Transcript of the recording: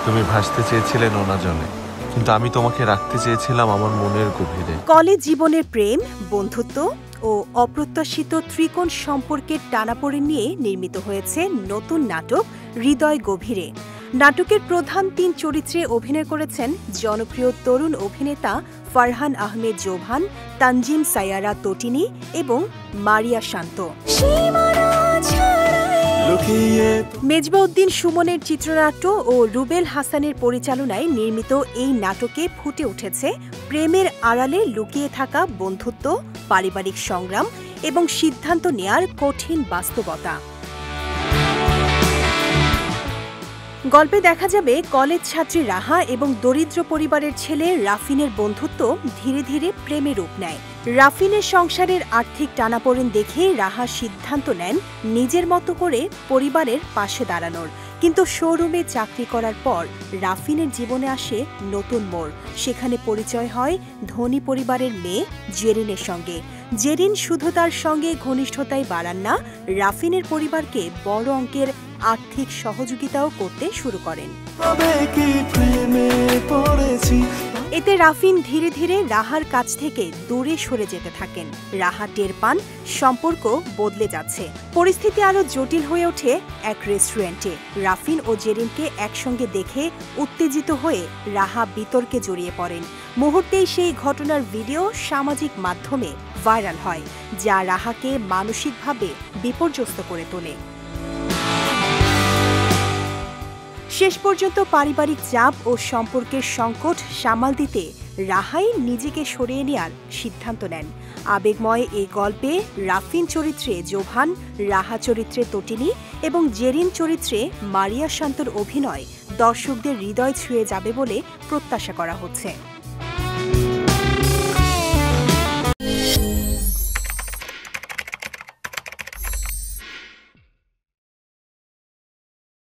তুমি ভাসতে চেয়েছিলে নোনা জলে, কিন্তু আমি তোমাকে রাখতে চেয়েছিলাম আমার মনের গভীরে। কলেজ জীবনের প্রেম, বন্ধুত্ব ও অপ্রত্যাশিত ত্রিকোণ সম্পর্কের টানাপোড়েন নিয়ে নির্মিত হয়েছে নতুন নাটক হৃদয় গভীরে। নাটকের প্রধান ৩ চরিত্রে অভিনয় করেছেন জনপ্রিয় তরুণ অভিনেতা ফারহান আহমেদ জোভান, তানজিম সায়ারা তটিনী এবং মারিয়া শান্ত। মেজবাউদ্দিন সুমনের চিত্রনাট্য ও রুবেল হাসানের পরিচালনায় নির্মিত এই নাটকে ফুটে উঠেছে প্রেমের আড়ালে লুকিয়ে থাকা বন্ধুত্ব, পারিবারিক সংগ্রাম এবং সিদ্ধান্ত নেয়ার কঠিন বাস্তবতা। গল্পে দেখা যাবে কলেজ ছাত্রী রাহা এবং দরিদ্র পরিবারের ছেলে রাফিনের বন্ধুত্ব ধীরে ধীরে প্রেমে রূপ নেয়। রাফিনের সংসারের আর্থিক টানাপোড়েন দেখে রাহা সিদ্ধান্ত নেন নিজের মতো করে পরিবারের পাশে দাঁড়ানোর। কিন্তু শোরুমে চাকরি করার পর রাফিনের জীবনে আসে নতুন মোড়। সেখানে পরিচয় হয় ধনী পরিবারের মেয়ে জেরিনের সঙ্গে। জেরিন শুধু তার সঙ্গে ঘনিষ্ঠতাই বাড়ান না, রাফিনের পরিবারকে বড় অঙ্কের আর্থিক সহযোগিতাও করতে শুরু করেন। এতে রাফিন ধীরে ধীরে রাহার কাছ থেকে দূরে সরে যেতে থাকেন। রাহা টের পান সম্পর্ক বদলে যাচ্ছে। পরিস্থিতি আরও জটিল হয়ে ওঠে এক রেস্টুরেন্টে। রাফিন ও জেরিনকে একসঙ্গে দেখে উত্তেজিত হয়ে রাহা বিতর্কে জড়িয়ে পড়েন। মুহূর্তেই সেই ঘটনার ভিডিও সামাজিক মাধ্যমে ভাইরাল হয়, যা রাহাকে মানসিকভাবে বিপর্যস্ত করে তোলে। শেষ পর্যন্ত পারিবারিক চাপ ও সম্পর্কের সংকট সামাল দিতে রাহাই নিজেকে সরিয়ে নেওয়ার সিদ্ধান্ত নেন। আবেগময় এই গল্পে রাফিন চরিত্রে জোভান, রাহা চরিত্রে তটিনী এবং জেরিন চরিত্রে মারিয়া শান্তর অভিনয় দর্শকদের হৃদয় ছুঁয়ে যাবে বলে প্রত্যাশা করা হচ্ছে।